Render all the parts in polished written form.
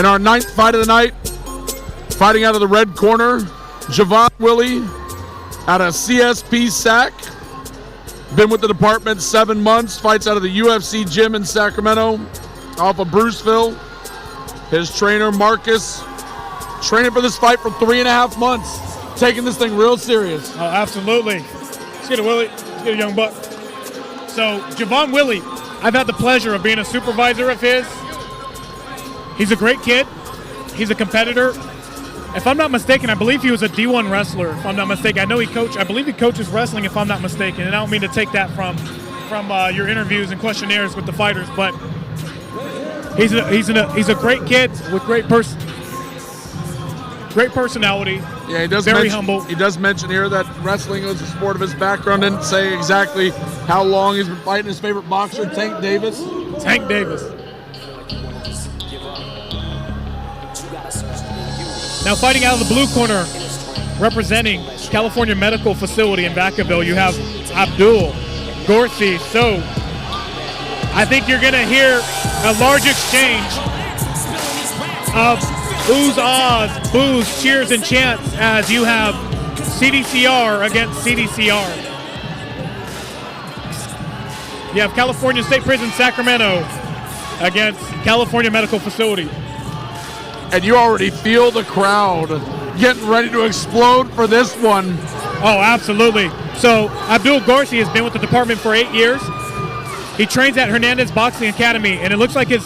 And our 9th fight of the night, fighting out of the red corner, JaVun Willie out of CSP Sac. Been with the department 7 months, fights out of the UFC gym in Sacramento, off of Bruceville. His trainer, Marcus, training for this fight for 3.5 months, taking this thing real serious. Oh, absolutely. Let's get a Willie. Let's get a young buck. So, JaVun Willie, I've had the pleasure of being a supervisor of his. He's a great kid. He's a competitor. If I'm not mistaken, I believe he was a D1 wrestler, if I'm not mistaken. I believe he coaches wrestling, if I'm not mistaken. And I don't mean to take that from your interviews and questionnaires with the fighters, but he's a great kid with great personality. Yeah, he does. Very humble. He does mention here that wrestling was a sport of his background. Didn't say exactly how long he's been fighting. His favorite boxer, Tank Davis. Tank Davis. Now fighting out of the blue corner, representing California Medical Facility in Vacaville, you have Abdul Gorsi. So I think you're going to hear a large exchange of oohs, ahs, boos, cheers, and chants as you have CDCR against CDCR. You have California State Prison Sacramento against California Medical Facility. And you already feel the crowd getting ready to explode for this one. Oh, absolutely. So Abdul Gorsi has been with the department for 8 years. He trains at Hernandez Boxing Academy, and it looks like his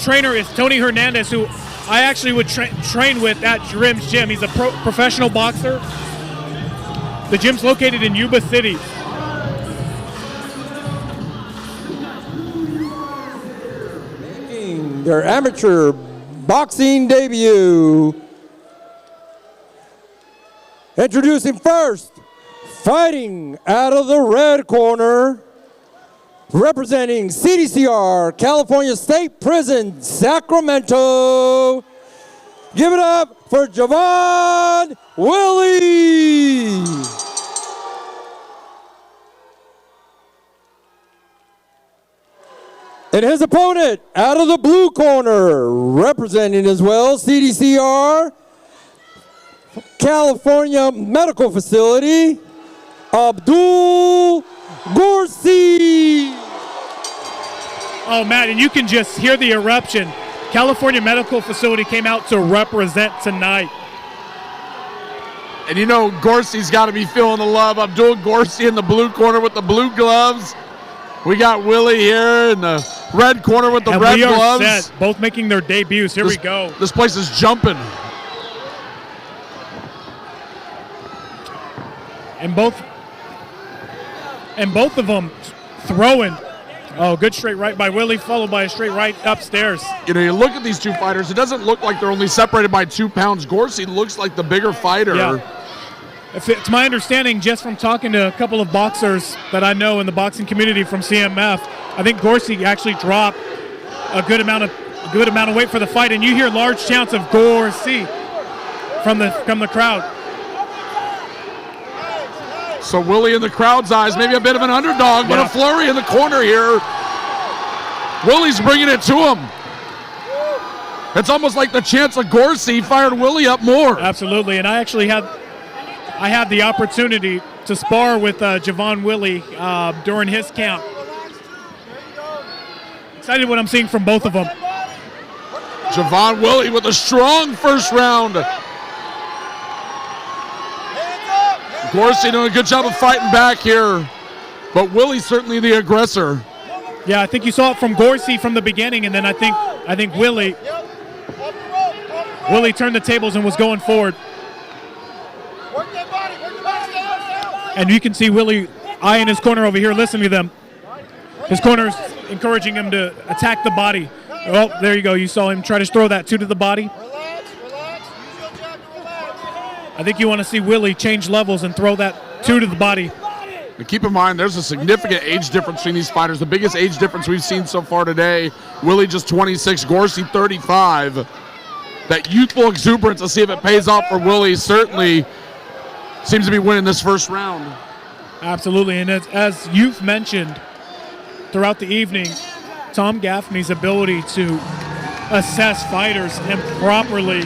trainer is Tony Hernandez, who I actually would train with at Rim's gym. He's a professional boxer. The gym's located in Yuba City. Making their amateur boxing debut. Introducing first, fighting out of the red corner, representing CDCR, California State Prison, Sacramento. Give it up for JaVun Willie. And his opponent, out of the blue corner, representing as well CDCR, California Medical Facility, Abdul Gorsi. Oh, Matt, and you can just hear the eruption. California Medical Facility came out to represent tonight. And you know Gorsi's got to be feeling the love. Abdul Gorsi in the blue corner with the blue gloves. We got Willie here in the red corner with the and red we are gloves. Set. Both making their debuts. Here we go. This place is jumping. And both of them throwing. Oh, good straight right by Willie, followed by a straight right upstairs. You know, you look at these two fighters, it doesn't look like they're only separated by 2 pounds. Gorsi looks like the bigger fighter. Yeah. It's my understanding, just from talking to a couple of boxers that I know in the boxing community from CMF, I think Gorsi actually dropped a good amount of weight for the fight, and you hear large chants of Gorsi from the crowd. So Willie in the crowd's eyes, maybe a bit of an underdog, but a flurry in the corner here. Willie's bringing it to him. It's almost like the chance of Gorsi fired Willie up more. Absolutely, and I actually had the opportunity to spar with JaVun Willie during his camp. Excited what I'm seeing from both of them. JaVun Willie with a strong first round. Gorsi doing a good job of fighting back here, but Willie's certainly the aggressor. Yeah, I think you saw it from Gorsi from the beginning, and then I think Willie turned the tables and was going forward. And you can see Willie eyeing his corner over here, listening to them. His corner's encouraging him to attack the body. Oh, there you go. You saw him try to throw that 2 to the body. I think you want to see Willie change levels and throw that 2 to the body. And keep in mind, there's a significant age difference between these fighters. The biggest age difference we've seen so far today, Willie just 26, Gorsi 35. That youthful exuberance, to see if it pays off for Willie, certainly seems to be winning this first round. Absolutely, and as you've mentioned throughout the evening, Tom Gaffney's ability to assess fighters and properly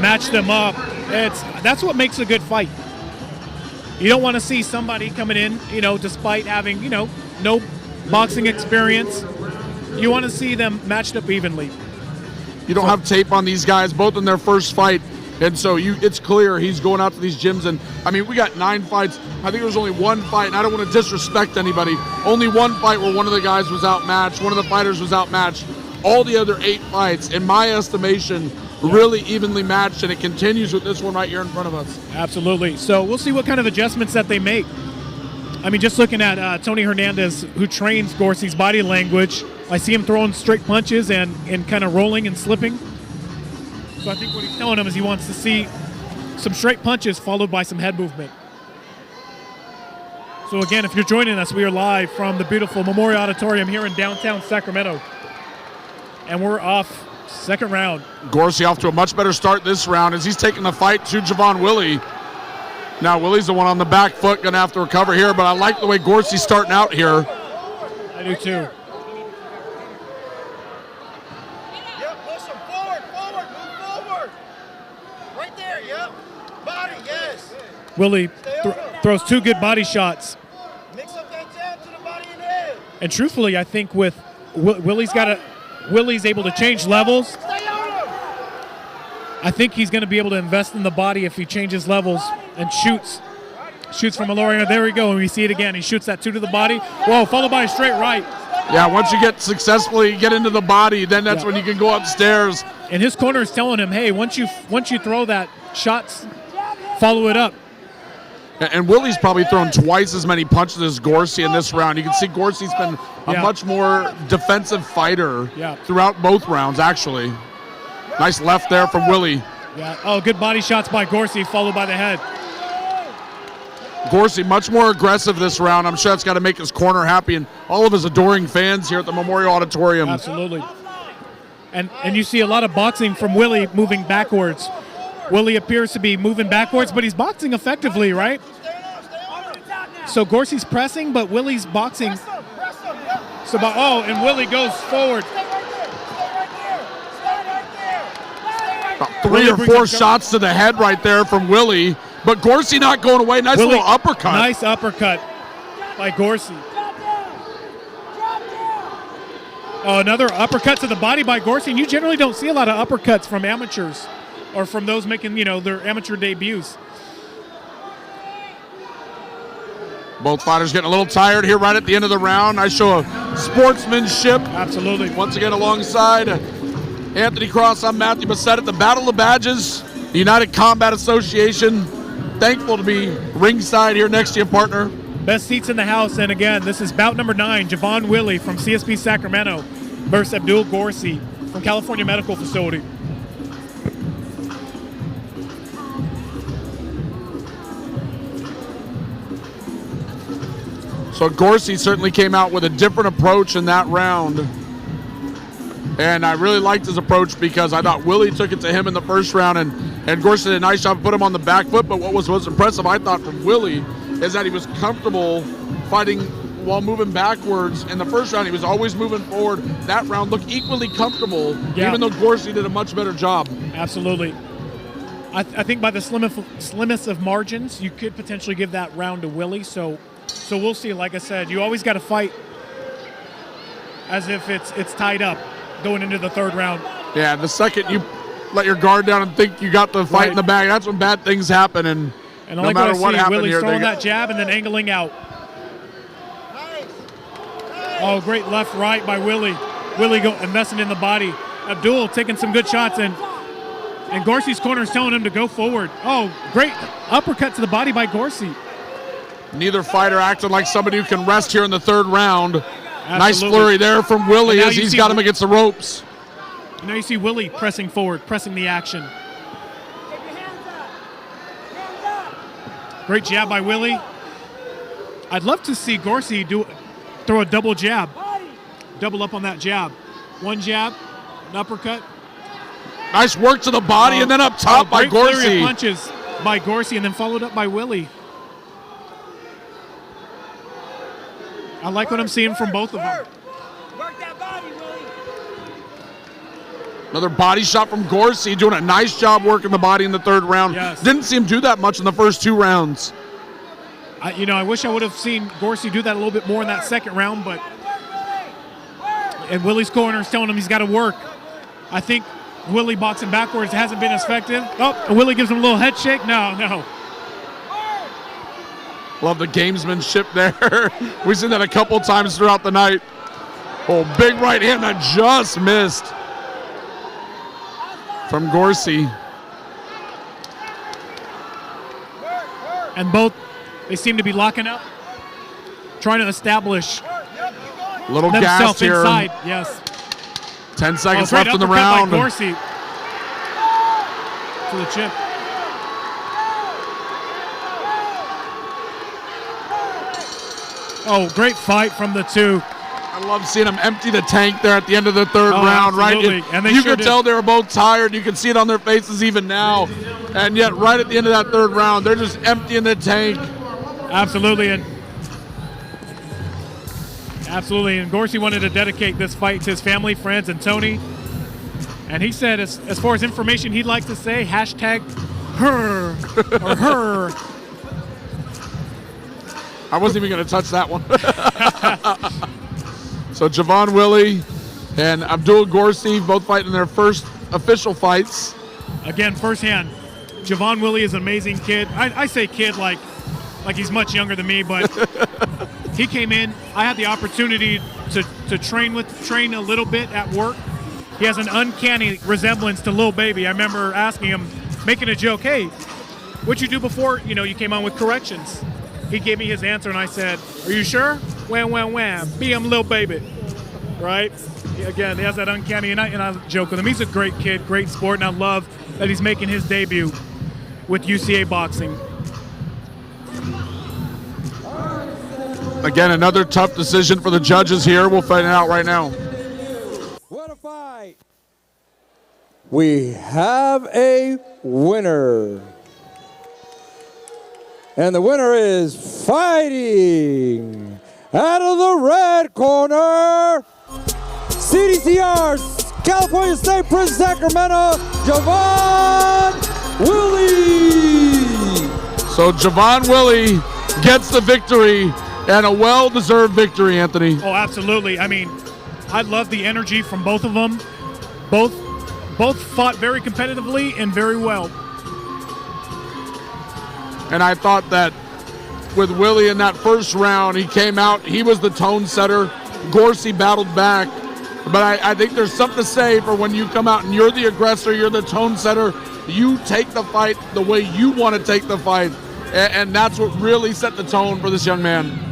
match them up. That's what makes a good fight. You don't want to see somebody coming in, despite having, no boxing experience. You want to see them matched up evenly. You don't have tape on these guys, both in their first fight. And so it's clear he's going out to these gyms. And, we got 9 fights. I think there was only one fight, and I don't want to disrespect anybody. Only one fight where one of the guys was outmatched, one of the fighters was outmatched. All the other 8 fights, in my estimation, really evenly matched, and it continues with this one right here in front of us. Absolutely. So we'll see what kind of adjustments that they make. Just looking at Tony Hernandez, who trains Gorsi's body language, I see him throwing straight punches and kind of rolling and slipping. So I think what he's telling him is he wants to see some straight punches followed by some head movement. So again, if you're joining us, we are live from the beautiful Memorial Auditorium here in downtown Sacramento. And we're off second round. Gorsi off to a much better start this round as he's taking the fight to JaVun Willie. Now Willie's the one on the back foot, going to have to recover here, but I like the way Gorsi's starting out here. I do too. Willie throws 2 good body shots. Mix up that jab to the body and head. And truthfully, I think with Willie's able to change levels. I think he's going to be able to invest in the body if he changes levels and shoots from a lower area. There we go, and we see it again. He shoots that 2 to the body. Whoa, followed by a straight right. Yeah, once you successfully get into the body, then that's when you can go upstairs. And his corner is telling him, hey, once you throw that shots, follow it up. And Willie's probably thrown twice as many punches as Gorsi in this round. You can see Gorsi's been a much more defensive fighter throughout both rounds, actually. Nice left there from Willie. Yeah. Oh, good body shots by Gorsi, followed by the head. Gorsi much more aggressive this round. I'm sure that's got to make his corner happy and all of his adoring fans here at the Memorial Auditorium. Absolutely. And you see a lot of boxing from Willie moving backwards. Willie appears to be moving backwards, but he's boxing effectively, right? So Gorsi's pressing, but Willie's boxing. And Willie goes forward. About 3 or 4 shots to the head right there from Willie, but Gorsi not going away. Nice little uppercut. Nice uppercut by Gorsi. Oh, another uppercut to the body by Gorsi, and you generally don't see a lot of uppercuts from amateurs or from those making, their amateur debuts. Both fighters getting a little tired here right at the end of the round. Nice show of sportsmanship. Absolutely. Once again alongside Anthony Cross, I'm Matthew Bassett at the Battle of Badges, the United Combat Association. Thankful to be ringside here next to you, partner. Best seats in the house, and again, this is bout number 9, JaVun Willie from CSP Sacramento versus Abdul Gorsi from California Medical Facility. So Gorsi certainly came out with a different approach in that round. And I really liked his approach because I thought Willie took it to him in the first round, and Gorsi did a nice job, put him on the back foot. But what was most impressive, I thought, from Willie is that he was comfortable fighting while moving backwards. In the first round, he was always moving forward. That round looked equally comfortable, even though Gorsi did a much better job. Absolutely. I think by the slimmest of margins, you could potentially give that round to Willie. So we'll see. Like I said, you always got to fight as if it's tied up going into the third round. Yeah, the second you let your guard down and think you got the fight in the bag, that's when bad things happen. And no like matter what happened Willie's here, throwing that jab and then angling out. Oh, great left right by Willie. Willie investing in the body. Abdul taking some good shots, and Gorsi's corner is telling him to go forward. Oh, great uppercut to the body by Gorsi. Neither fighter acted like somebody who can rest here in the third round. Absolutely. Nice flurry there from Willie as he's got him against the ropes. Now you see Willie pressing forward, pressing the action. Great jab by Willie. I'd love to see Gorsi throw a double jab. Double up on that jab. One jab, an uppercut. Nice work to the body and then up top by Gorsi. Gorsi. Punches by Gorsi and then followed up by Willie. I like what I'm seeing from both of them. Work that body, Willie. Another body shot from Gorsi, doing a nice job working the body in the third round. Yes. Didn't see him do that much in the first 2 rounds. I wish I would have seen Gorsi do that a little bit more in that second round, but and Willie's corner is telling him he's got to work. I think Willie boxing backwards hasn't been as effective. Oh, and Willie gives him a little head shake. No. Love the gamesmanship there. We've seen that a couple times throughout the night. Oh, big right hand that just missed from Gorsi. And both, they seem to be locking up, trying to establish Little gas themselves here. inside. Yes. 10 seconds Great left in the uppercut by round. Gorsi to the chip. Oh, great fight from the two. I love seeing them empty the tank there at the end of the third round, absolutely. right? And they you sure could did. tell they were both tired. You can see it on their faces even now. And yet, right at the end of that third round, they're just emptying the tank. Absolutely. And Gorsi wanted to dedicate this fight to his family, friends, and Tony. And he said, as far as information he'd like to say, hashtag her or her. I wasn't even going to touch that one. So JaVun Willie and Abdul Gorsi both fighting their first official fights. Again, firsthand, JaVun Willie is an amazing kid. I say kid like he's much younger than me, but he came in. I had the opportunity to train a little bit at work. He has an uncanny resemblance to Lil Baby. I remember asking him, making a joke, hey, what'd you do before you came on with corrections? He gave me his answer, and I said, are you sure? Wham, be him Lil Baby, right? Again, he has that uncanny, and I joke with him. He's a great kid, great sport, and I love that he's making his debut with UCA boxing. Again, another tough decision for the judges here. We'll find it out right now. What a fight! We have a winner. And the winner is fighting out of the red corner, CDCR, California State Prison, Sacramento, JaVun Willie. So JaVun Willie gets the victory, and a well-deserved victory, Anthony. Oh, absolutely. I mean, I love the energy from both of them. Both fought very competitively and very well. And I thought that with Willie in that first round, he came out, he was the tone setter. Gorsi battled back. But I think there's something to say for when you come out and you're the aggressor, you're the tone setter, you take the fight the way you want to take the fight. And that's what really set the tone for this young man.